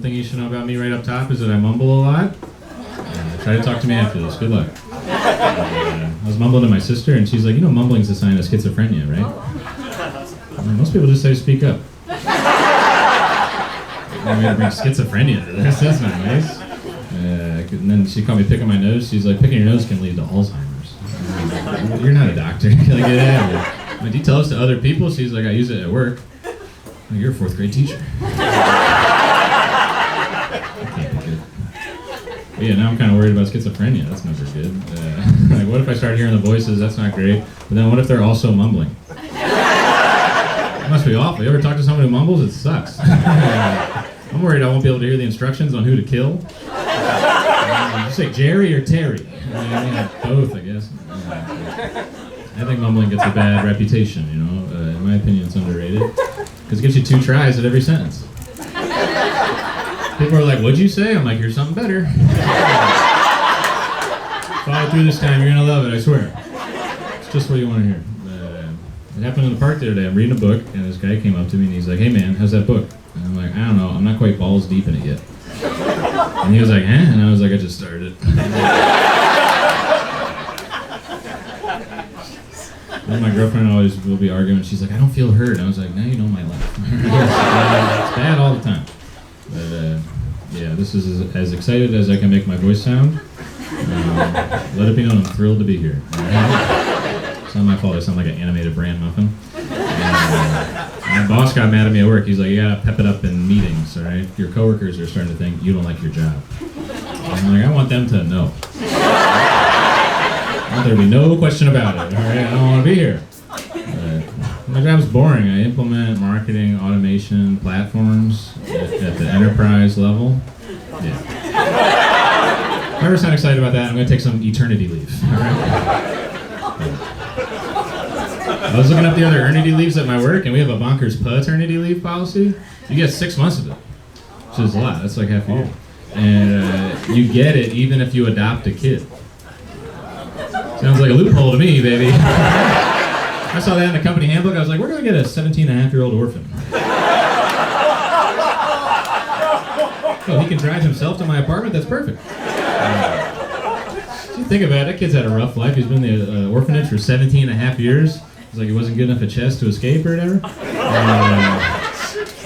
thing you should know about me right up top is that I mumble a lot. Try to talk to me after this. Good luck. I was mumbling to my sister, and she's like, you know, mumbling's a sign of schizophrenia, right? Most people just say speak up. I'm going to bring schizophrenia to this. That's not nice. And then she called me picking my nose. She's like, picking your nose can lead to Alzheimer's. You're not a doctor. Like, get out of here. Like, do you tell this to other people? She's like, I use it at work. Like, you're a 4th grade teacher. But yeah, now I'm kind of worried about schizophrenia. That's never good. Like, what if I start hearing the voices? That's not great. But then what if they're also mumbling? It must be awful. You ever talk to someone who mumbles? It sucks. I'm worried I won't be able to hear the instructions on who to kill. You say Jerry or Terry? Yeah, both, I guess. I think mumbling gets a bad reputation, you know. In my opinion, it's underrated. Because it gives you 2 tries at every sentence. People are like, what'd you say? I'm like, here's something better. Follow through this time, you're gonna love it, I swear. It's just what you want to hear. It happened in the park the other day. I'm reading a book, and this guy came up to me, and he's like, hey man, how's that book? And I'm like, I don't know, I'm not quite balls deep in it yet. And he was like, eh? And I was like, I just started. And my girlfriend always will be arguing, she's like, I don't feel hurt. And I was like, now you know my life. It's bad all the time. But yeah, this is as excited as I can make my voice sound. Let it be known, I'm thrilled to be here. It's not my fault, I sound like an animated bran muffin. My boss got mad at me at work. He's like, you gotta pep it up in meetings, all right? Your coworkers are starting to think you don't like your job. And I'm like, I want them to know. I want there to be no question about it, all right? I don't want to be here. My job's boring. I implement marketing, automation, platforms at the enterprise level. Yeah. If I ever sound excited about that, I'm gonna take some eternity leave, all right? I was looking up the other eternity leaves at my work, and we have a bonkers paternity leave policy. You get 6 months of it, which is a lot. That's like half a year. And you get it even if you adopt a kid. Sounds like a loophole to me, baby. I saw that in the company handbook. I was like, we're going to get a 17-and-a-half-year-old orphan. Oh, he can drive himself to my apartment? That's perfect. You think about it, that kid's had a rough life. He's been in the orphanage for 17 and a half years. It's like he wasn't good enough a chest to escape or whatever.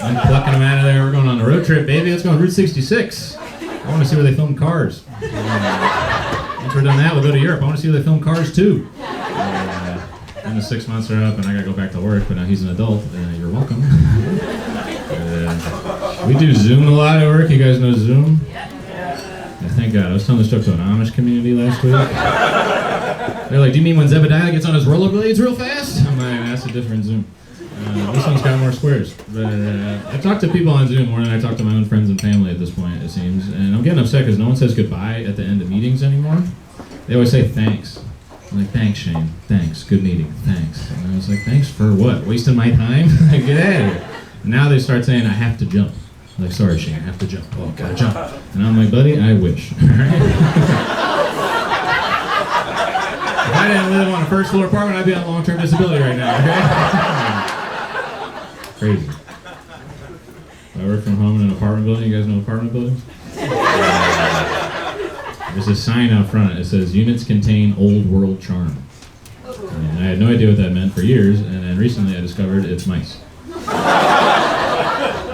I'm plucking him out of there. We're going on a road trip, baby. Let's go on Route 66. I want to see where they film Cars. Once we're done that, we'll go to Europe. I want to see where they film Cars too. And the 6 months are up, and I gotta go back to work. But now he's an adult. You're welcome. We do Zoom a lot at work. You guys know Zoom? Yeah, thank God. I was telling this joke to an Amish community last week. They're like, do you mean when Zebediah gets on his rollerblades real fast? I'm like, that's a different Zoom. This one's got more squares. But I talk to people on Zoom more than I talk to my own friends and family at this point, it seems. And I'm getting upset because no one says goodbye at the end of meetings anymore. They always say thanks. I'm like, thanks, Shane. Thanks. Good meeting. Thanks. And I was like, thanks for what? Wasting my time? Like, get out of here. And now they start saying, I have to jump. I'm like, sorry, Shane, I have to jump. Oh, gotta jump. And I'm like, buddy, I wish. If I didn't live on a first floor apartment, I'd be on long-term disability right now, okay? Crazy. I work from home in an apartment building. You guys know apartment buildings? There's a sign out front. It says, units contain old world charm. And I had no idea what that meant for years, and then recently I discovered it's mice.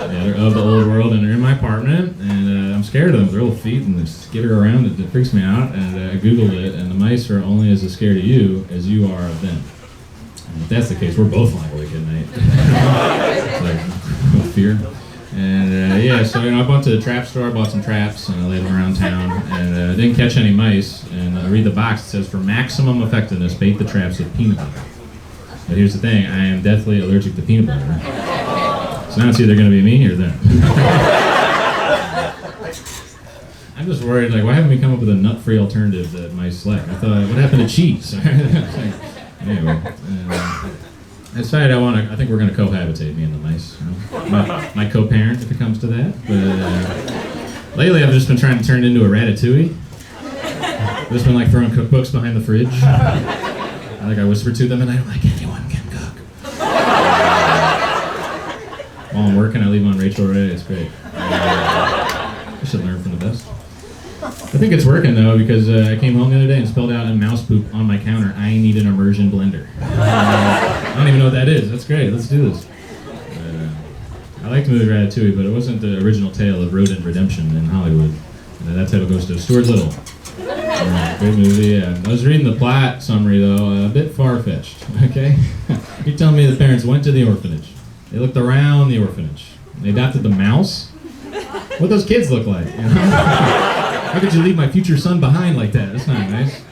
Yeah, they're of the old world, and they're in my apartment, and I'm scared of them. Their little feet, and they skitter around. It freaks me out, and I Googled it, and the mice are only as scared of you as you are of them. And if that's the case, we're both lying awake at night. It's like, fear. And yeah, so I went to the trap store, bought some traps, and I laid them around town, and I didn't catch any mice. And I read the box, it says, for maximum effectiveness, bait the traps with peanut butter. But here's the thing, I am deathly allergic to peanut butter. So now it's either going to be me or them. I'm just worried, like, why haven't we come up with a nut-free alternative that mice like? I thought, what happened to cheese? Anyway, I decided I think we're going to cohabitate, me and the mice. You know? My co-parent, if it comes to that. But lately I've just been trying to turn it into a ratatouille. I've just been like throwing cookbooks behind the fridge. I whisper to them, and I'm like, anyone can cook. While I'm working, I leave on Rachel Ray. It's great. I think it's working though because I came home the other day and spelled out in mouse poop on my counter, I need an immersion blender. I don't even know what that is. That's great. Let's do this. I liked the movie Ratatouille, but it wasn't the original tale of rodent redemption in Hollywood. That title goes to Stuart Little. Great movie. Yeah. I was reading the plot summary though, a bit far-fetched. Okay, you're telling me the parents went to the orphanage. They looked around the orphanage. They adopted the mouse. What those kids look like? You know? How could you leave my future son behind like that? That's not nice.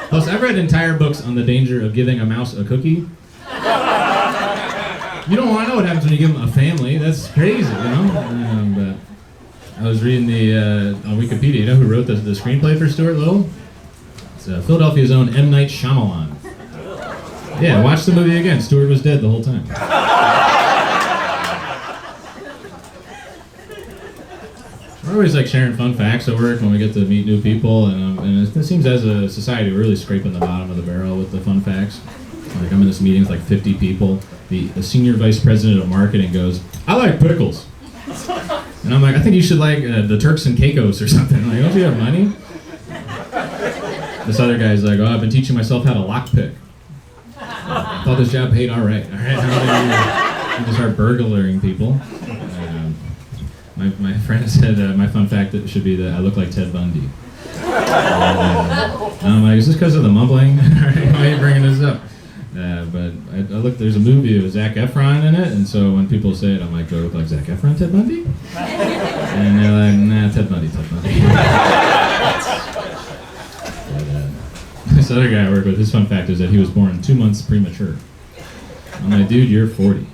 Plus, I've read entire books on the danger of giving a mouse a cookie. You don't want to know what happens when you give them a family. That's crazy, you know? But I was reading on Wikipedia, you know who wrote the screenplay for Stuart Little? It's Philadelphia's own M. Night Shyamalan. Yeah, watch the movie again. Stuart was dead the whole time. We're always like sharing fun facts at work when we get to meet new people, and it seems as a society we're really scraping the bottom of the barrel with the fun facts. Like I'm in this meeting with like 50 people. The senior vice president of marketing goes, I like pickles. And I'm like, I think you should like the Turks and Caicos or something. Like, don't you have money? This other guy's like, oh, I've been teaching myself how to lockpick. I thought this job paid all right. How do you start burglaring people? My friend said my fun fact that should be that I look like Ted Bundy. And I'm like, is this because of the mumbling? Why are you bringing this up? But I look. There's a movie with Zac Efron in it, and so when people say it, I'm like, do I look like Zac Efron, Ted Bundy? And they're like, nah, Ted Bundy. But, this other guy I work with, his fun fact is that he was born 2 months premature. I'm like, dude, you're 40.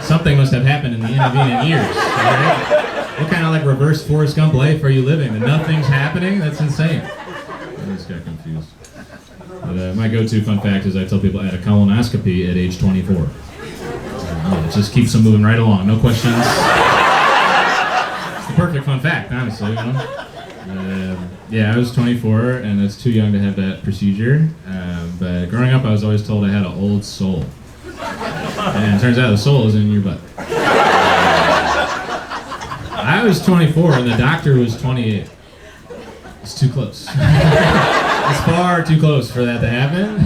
Something must have happened in the intervening years. Right? What kind of like reverse Forrest Gump life are you living? And nothing's happening? That's insane. I just got confused. But, my go-to fun fact is I tell people I had a colonoscopy at age 24. It just keeps them moving right along, no questions. It's the perfect fun fact, honestly. You know? Yeah, I was 24, and it's too young to have that procedure. But growing up, I was always told I had an old soul. And it turns out the soul is in your butt. I was 24 and the doctor was 28. It's too close. It's far too close for that to happen.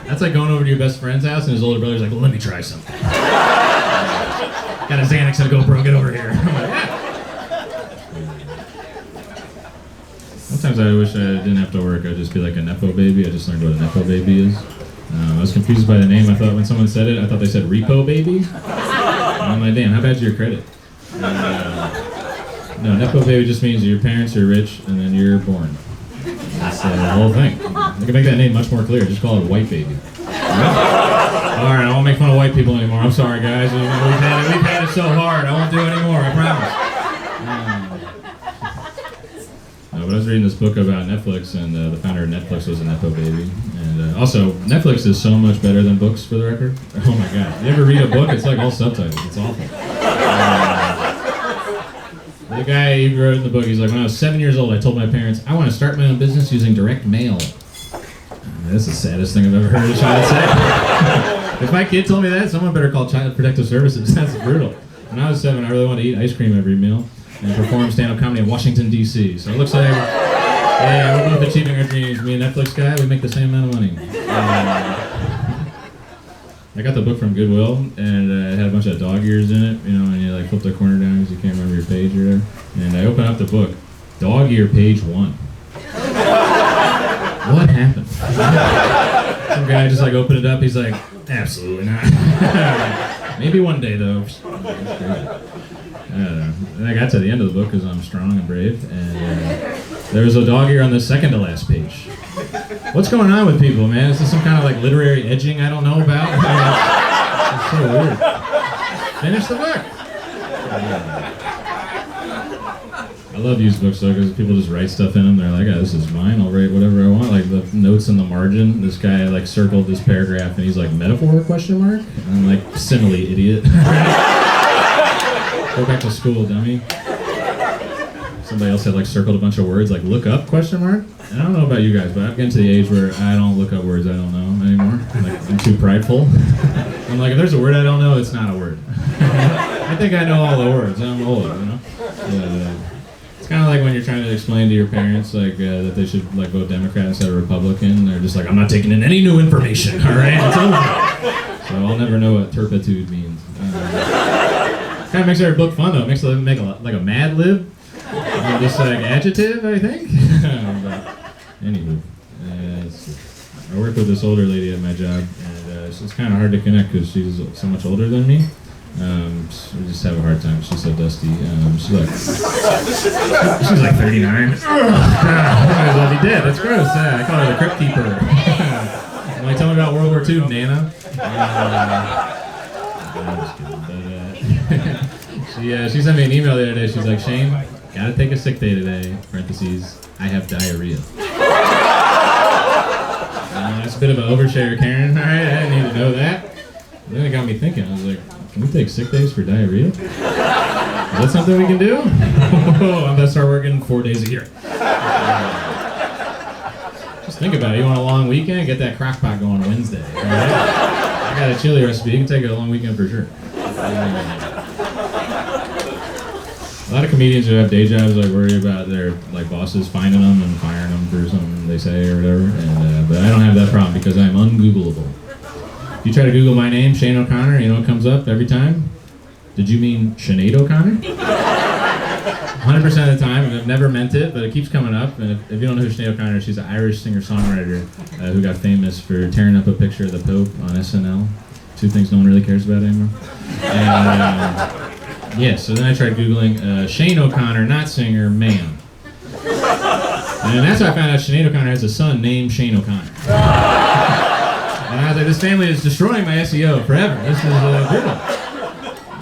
That's like going over to your best friend's house and his older brother's like, well, let me try something. Got a Xanax and a GoPro, get over here. I'm like, yeah. Sometimes I wish I didn't have to work. I'd just be like a Nepo baby. I just learned what a Nepo baby is. I was confused by the name. I thought when someone said it, I thought they said repo baby. And I'm like, damn, how bad's your credit? No, Nepo baby just means your parents are rich and then you're born. That's the whole thing. I can make that name much more clear. Just call it white baby. Alright, I won't make fun of white people anymore. I'm sorry, guys. We've had it so hard. I won't do it anymore, I promise. But I was reading this book about Netflix, and the founder of Netflix was a Nepo baby. And also, Netflix is so much better than books, for the record. Oh my god. You ever read a book? It's like all subtitles. It's awful. The guy he wrote in the book, he's like, when I was 7 years old, I told my parents, I want to start my own business using direct mail. That's the saddest thing I've ever heard a child say. If my kid told me that, someone better call Child Protective Services. That's brutal. When I was 7, I really wanted to eat ice cream every meal and perform stand-up comedy in Washington, D.C. So it looks like, yeah, we're both achieving our dreams. Me and Netflix guy, we make the same amount of money. I got the book from Goodwill, and it had a bunch of dog ears in it, you know, and you like flip the corner down because you can't remember your page or whatever. And I open up the book, dog ear page 1. What happened? Some guy just like opened it up, he's like, absolutely not. Maybe one day though. And I got to the end of the book because I'm strong and brave, and there was a dog ear on the second to last page. What's going on with people, man? Is this some kind of like literary edging I don't know about? It's so weird. Finish the book. I love used books though because people just write stuff in them. They're like, oh, this is mine. I'll write whatever I want. Like the notes in the margin. This guy like circled this paragraph and he's like, metaphor question mark? And I'm like, simile, idiot. Go back to school, dummy. Somebody else had like circled a bunch of words like look up question mark. And I don't know about you guys, but I'm getting to the age where I don't look up words I don't know anymore. Like I'm too prideful. I'm like, if there's a word I don't know, it's not a word. I think I know all the words. I'm old, you know. It's kind of like when you're trying to explain to your parents like that they should like vote Democrat instead of Republican. They're just like, I'm not taking in any new information. All right, it's over. So I'll never know what turpitude means. Kind of makes our book fun though. It makes it make like a Mad Lib, just like adjective, I think. But anywho, I work with this older lady at my job, and it's kind of hard to connect because she's so much older than me. We just have a hard time. She's so dusty. She's like 39. Might as well be dead. That's gross. I call her the crypt keeper. Like, tell me about World War II, Nana. I'm just kidding. But she sent me an email the other day. She's like, Shane, gotta take a sick day today. Parentheses, I have diarrhea. That's a bit of an overshare, Karen. All right, I didn't need to know that. And then it got me thinking. I was like, can we take sick days for diarrhea? Is that something we can do? I'm gonna start working 4 days a year. Just think about it. You want a long weekend? Get that crock pot going Wednesday. Right? I got a chili recipe. You can take a long weekend for sure. A lot of comedians who have day jobs like worry about their like bosses finding them and firing them for something they say or whatever. And but I don't have that problem because I'm ungoogleable. If you try to Google my name, Shane O'Connor, you know what comes up every time? Did you mean Sinead O'Connor? 100% of the time, I've never meant it, but it keeps coming up. And if you don't know who Sinead O'Connor is, she's an Irish singer-songwriter who got famous for tearing up a picture of the Pope on SNL. Two things no one really cares about anymore. And yeah, so then I tried Googling Shane O'Connor, not singer, man. And that's how I found out Sinead O'Connor has a son named Shane O'Connor. And I was like, this family is destroying my SEO forever. This is brutal.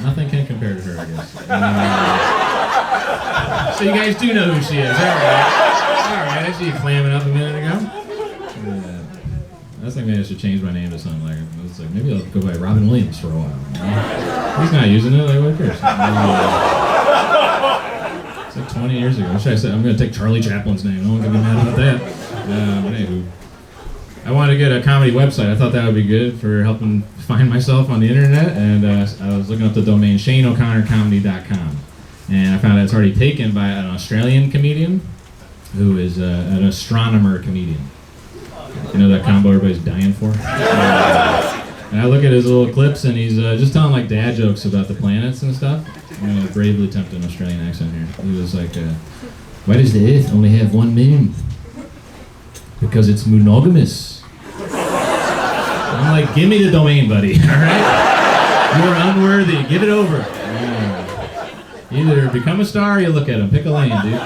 Nothing can compare to her, I guess. So you guys do know who she is. All right. I see you clamming up a minute ago. I was thinking maybe I should change my name to something like, I was like, maybe I'll go by Robin Williams for a while. He's not using it, like, what cares? It's like 20 years ago. What should I say? I'm going to take Charlie Chaplin's name. No one can be mad about that. But anywho. I wanted to get a comedy website. I thought that would be good for helping find myself on the internet, and I was looking up the domain ShaneO'ConnorComedy.com, and I found out it's already taken by an Australian comedian who is an astronomer comedian. You know that combo everybody's dying for? And I look at his little clips, and he's just telling like dad jokes about the planets and stuff. I'm going to bravely attempt an Australian accent here. He was like, why does the Earth only have one moon? Because it's monogamous. I'm like, give me the domain, buddy, all right? You're unworthy, give it over. Either become a star or you look at him. Pick a lane, dude.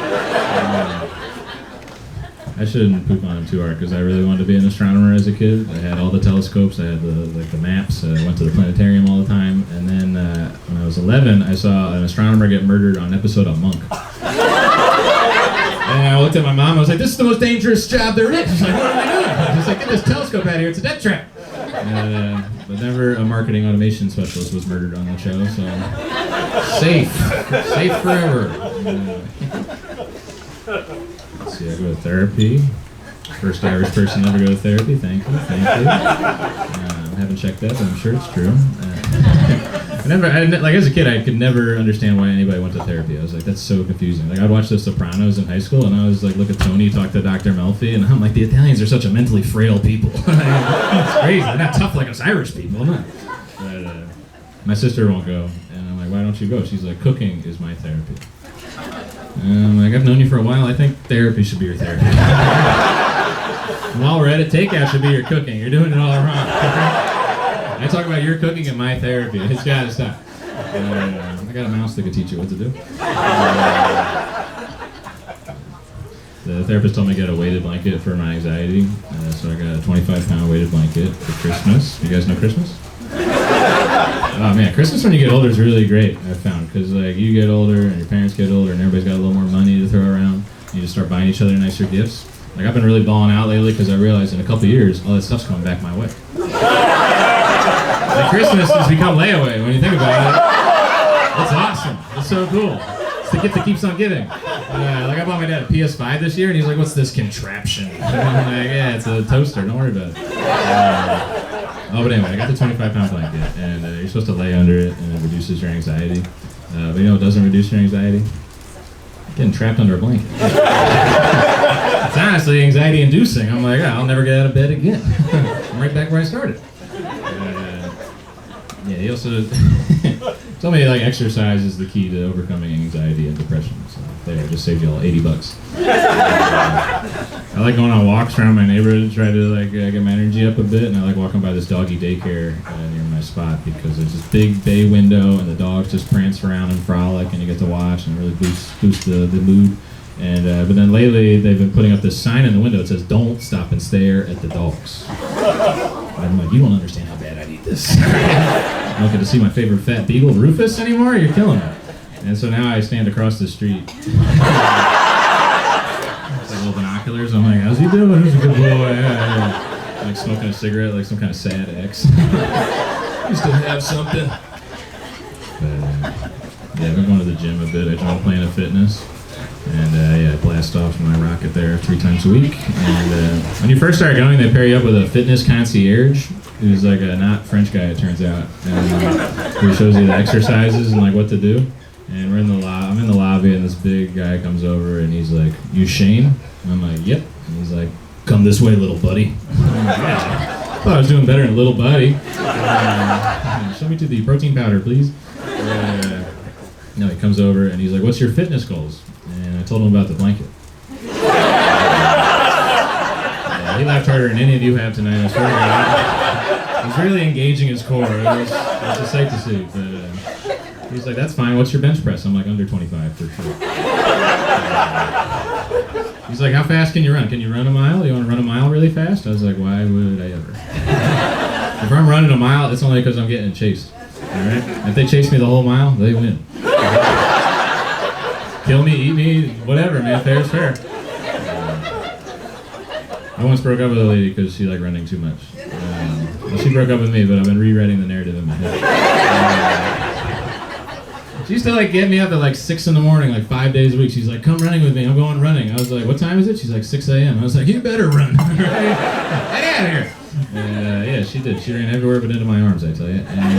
I shouldn't poop on him too hard because I really wanted to be an astronomer as a kid. I had all the telescopes, I had the maps, I went to the planetarium all the time, and then when I was 11, I saw an astronomer get murdered on an episode of Monk. And I looked at my mom, I was like, this is the most dangerous job there is. She's like, what am I doing? I was like, get this telescope out of here, it's a death trap. But never a marketing automation specialist was murdered on the show, so safe forever. Let's see, I go to therapy. First Irish person to ever go to therapy, thank you. I haven't checked that, but I'm sure it's true. Like as a kid, I could never understand why anybody went to therapy. I was like, that's so confusing. Like I'd watch The Sopranos in high school, and I was like, look at Tony talk to Dr. Melfi, and I'm like, the Italians are such a mentally frail people. It's crazy. They're not tough like us Irish people, no. But my sister won't go, and I'm like, why don't you go? She's like, cooking is my therapy. And I'm like, I've known you for a while. I think therapy should be your therapy. And while we're at it, takeout should be your cooking. You're doing it all wrong. I talk about your cooking and my therapy. It's gotta stop. I got a mouse that could teach you what to do. The therapist told me to get a weighted blanket for my anxiety, so I got a 25-pound weighted blanket for Christmas. You guys know Christmas? Oh man, Christmas when you get older is really great, I've found, because like you get older and your parents get older and everybody's got a little more money to throw around. You just start buying each other nicer gifts. Like I've been really balling out lately because I realized in a couple years all that stuff's coming back my way. Like Christmas has become layaway when you think about it. It's awesome. It's so cool. It's the gift that keeps on giving. Like I bought my dad a PS5 this year, and he's like, "What's this contraption?" And I'm like, "Yeah, it's a toaster. Don't worry about it." But anyway, I got the 25-pound blanket, and you're supposed to lay under it, and it reduces your anxiety. But you know what doesn't reduce your anxiety? getting trapped under a blanket. It's honestly anxiety-inducing. I'm like, I'll never get out of bed again. I'm right back where I started. Yeah, he also told me like exercise is the key to overcoming anxiety and depression. So there, I just saved you all $80. I like going on walks around my neighborhood to try to like get my energy up a bit, and I like walking by this doggy daycare near my spot because there's this big bay window and the dogs just prance around and frolic, and you get to watch and really boost the mood. And but then lately they've been putting up this sign in the window that says "Don't stop and stare at the dogs." And I'm like, you don't understand how bad I need this. I don't get to see my favorite fat beagle, Rufus, anymore. You're killing me. And so now I stand across the street. It's like little binoculars. I'm like, how's he doing? He's a good boy. Yeah. Like smoking a cigarette, like some kind of sad ex. You still have something. But, yeah, I've been going to the gym a bit. I joined Planet Fitness. And I blast off my rocket there 3 times a week. And when you first start going, they pair you up with a fitness concierge, who's like a not French guy, it turns out. And he shows you the exercises and like what to do. And we're in the I'm in the lobby, and this big guy comes over, and he's like, "You Shane?" And I'm like, "Yep." And he's like, "Come this way, little buddy." I'm like, yeah. I thought I was doing better than little buddy. Show me to the protein powder, please. No, he comes over, and he's like, "What's your fitness goals?" And I told him about the blanket. Yeah, he laughed harder than any of you have tonight, I swear to God. He's really engaging his core. It's a sight to see. But he's like, "That's fine. What's your bench press?" I'm like, "Under 25 for sure." He's like, "How fast can you run? Can you run a mile? You want to run a mile really fast?" I was like, "Why would I ever?" If I'm running a mile, it's only because I'm getting chased. All right? If they chase me the whole mile, they win. Kill me, eat me, whatever, man. Fair is fair. I once broke up with a lady because she liked running too much. Well, she broke up with me, but I've been rewriting the narrative in my head. She used to like get me up at like 6 in the morning, like 5 days a week. She's like, "Come running with me. I'm going running." I was like, "What time is it?" She's like, 6 a.m. I was like, "You better run." Get out of here. And yeah, she did. She ran everywhere but into my arms, I tell you. And,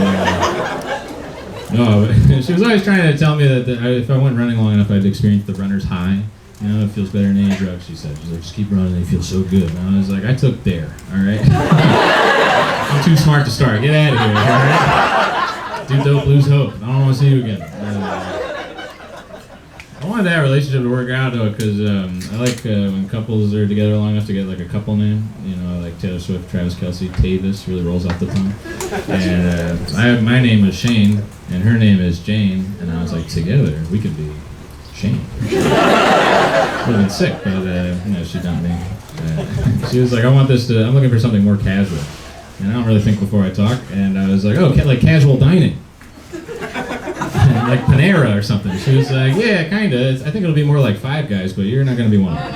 no, she was always trying to tell me that if I went running long enough, I'd experience the runner's high. You know, it feels better than any drug, she said. She's like, "Just keep running, you feel so good." And I was like, "I took Dare, all right?" I'm too smart to start. Get out of here, all right? Do dope, lose hope. I don't want to see you again. I wanted that relationship to work out, though, because I like when couples are together long enough to get like a couple name. You know, like Taylor Swift, Travis Kelce, Tavis really rolls off the tongue. And my name is Shane, and her name is Jane, and I was like, together we could be Shane. Would have been sick, but she dumped me. She was like, I'm looking for something more casual, and I don't really think before I talk. And I was like, "Oh, like casual dining." Like Panera or something. She was like, "Yeah, kinda. I think it'll be more like Five Guys, but you're not gonna be one of them."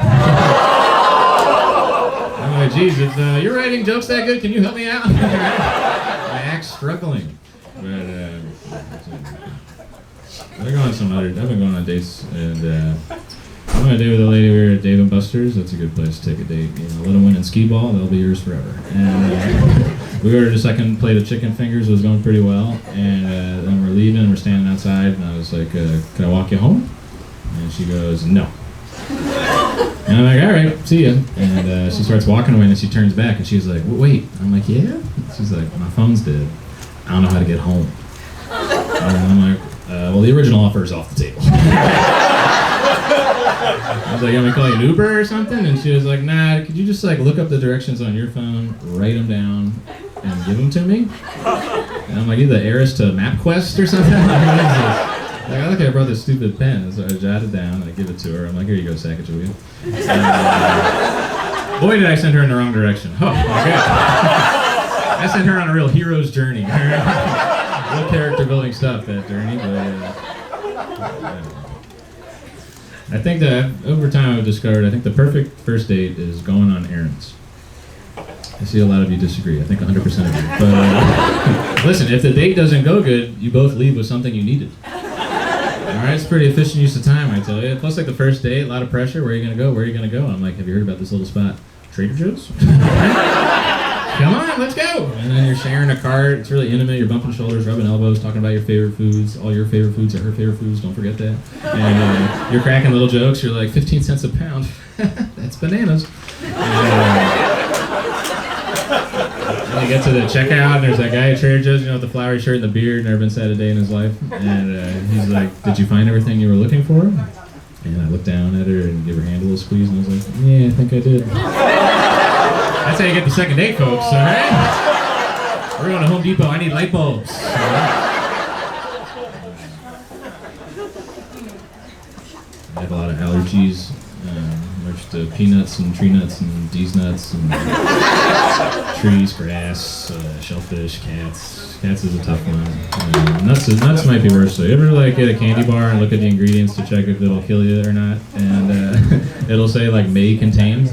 I'm like, "Geez, if you're writing jokes that good, can you help me out?" My act's struggling. But I've been going on dates, and I'm on a date with a lady here at Dave & Buster's. That's a good place to take a date. You know, let them win in skee ball, they'll be yours forever. And we ordered a second plate of chicken fingers. It was going pretty well. And then we're leaving, we're standing outside, and I was like, "Can I walk you home?" And she goes, "No." And I'm like, "All right, see ya." And she starts walking away, and then she turns back, and she's like, "Wait." I'm like, "Yeah?" She's like, "My phone's dead. I don't know how to get home." And I'm like, "Well, the original offer is off the table." I was like, "You want me to call you an Uber or something?" And she was like, "Nah, could you just like look up the directions on your phone, write them down, and give them to me?" And I'm like, "You the heiress to MapQuest or something?" Like, "Okay, I brought this stupid pen." So I jotted down and I give it to her. I'm like, "Here you go, Sacagawea." Boy, did I send her in the wrong direction. Oh, okay. I sent her on a real hero's journey. Real character building stuff, that journey, but I think that over time I've discovered, I think the perfect first date is going on errands. I see a lot of you disagree. I think 100% of you. But listen, if the date doesn't go good, you both leave with something you needed. Alright, it's pretty efficient use of time, I tell you. Plus, like the first date, a lot of pressure. Where are you going to go? Where are you going to go? I'm like, "Have you heard about this little spot? Trader Joe's?" Come on, let's go. And then you're sharing a cart. It's really intimate. You're bumping shoulders, rubbing elbows, talking about your favorite foods. All your favorite foods are her favorite foods. Don't forget that. And you're cracking little jokes. You're like, 15 cents a pound. That's bananas. And you get to the checkout, and there's that guy at Trader Joe's, with the flowery shirt and the beard, never been sad a day in his life. And he's like, did you find everything you were looking for? And I looked down at her and gave her hand a little squeeze, and I was like, yeah, I think I did. That's how you get the second date, folks, all right? We're going to Home Depot. I need light bulbs. All right? I have a lot of allergies. Allergic to peanuts and tree nuts and D's nuts and trees, grass, shellfish, cats. Cats is a tough one. Nuts might be worse. So you ever get a candy bar and look at the ingredients to check if it'll kill you or not? And it'll say may contain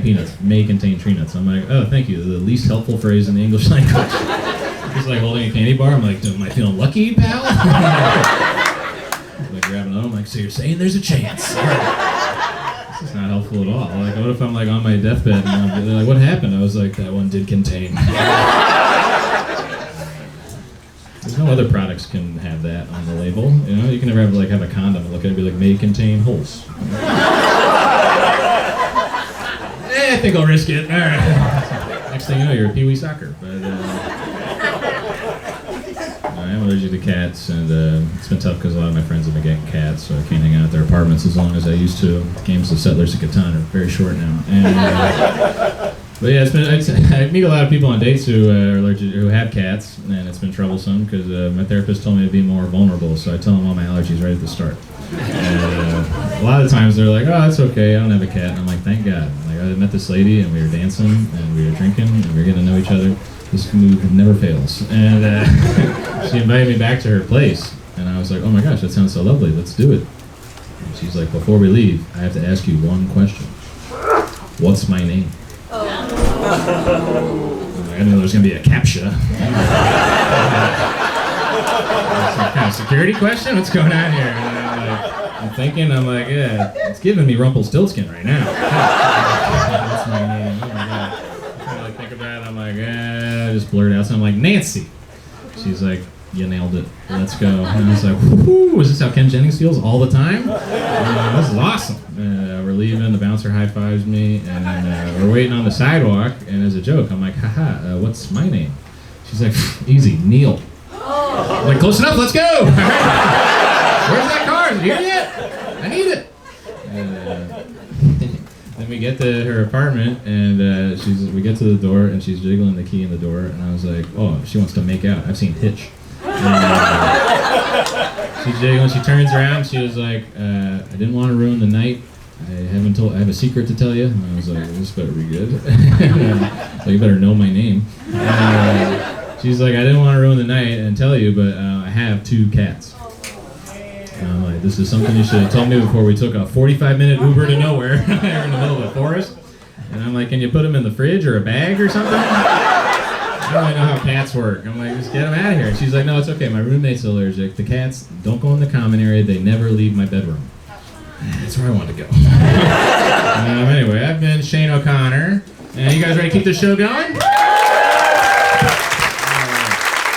peanuts, may contain tree nuts. I'm like, oh, thank you. The least helpful phrase in the English language. Just holding a candy bar. I'm like, am I feeling lucky, pal? Grabbing it. I'm like, so you're saying there's a chance? This is not helpful at all. What if I'm on my deathbed and they're like, what happened? I was like, that one did contain. There's no other products can have that on the label. You can never have a condom and look at it and be like, may contain holes. I think I'll risk it. All right. Next thing you know, you're a Pee-wee soccer. But I am allergic to cats, and it's been tough because a lot of my friends have been getting cats, so I can't hang out at their apartments as long as I used to. The games of Settlers of Catan are very short now. And, but yeah, I meet a lot of people on dates who are allergic, who have cats, and it's been troublesome because my therapist told me to be more vulnerable, so I tell them all my allergies right at the start. And a lot of times they're like, oh, that's okay, I don't have a cat. And I'm like, thank God. I met this lady, and we were dancing, and we were drinking, and we were getting to know each other. This move never fails. And she invited me back to her place, and I was like, oh my gosh, that sounds so lovely, let's do it. And she's like, before we leave, I have to ask you one question. What's my name? I knew there was going to be a CAPTCHA. Some kind of security question? What's going on here? And I'm thinking, yeah, it's giving me Rumpelstiltskin right now. What's my name? Oh my God. I'm trying to think about it. I'm like, I just blurted out. So I'm like, Nancy. She's like, you nailed it. Let's go. And I was like, whoo, is this how Ken Jennings feels all the time? This is awesome. We're leaving. The bouncer high fives me, and we're waiting on the sidewalk. And as a joke, I'm like, haha, what's my name? She's like, easy, Neil. I'm like, close enough. Let's go. Where's that car? Is it here yet? I need it. Then we get to her apartment, and we get to the door, and she's jiggling the key in the door, and I was like, oh, she wants to make out. I've seen Hitch. She's jiggling, she turns around, she was like, I didn't want to ruin the night. I have a secret to tell you. And I was like, this better be good. So you better know my name. She's like, I didn't want to ruin the night and tell you, but I have 2 cats. And I'm like, this is something you should have told me before we took a 45-minute Uber to nowhere. We're in the middle of the forest. And I'm like, can you put them in the fridge or a bag or something? I don't really know how cats work. I'm like, just get them out of here. And she's like, no, it's okay. My roommate's allergic. The cats don't go in the common area. They never leave my bedroom. That's where I want to go. Anyway, I've been Shane O'Connor. And you guys ready to keep this show going?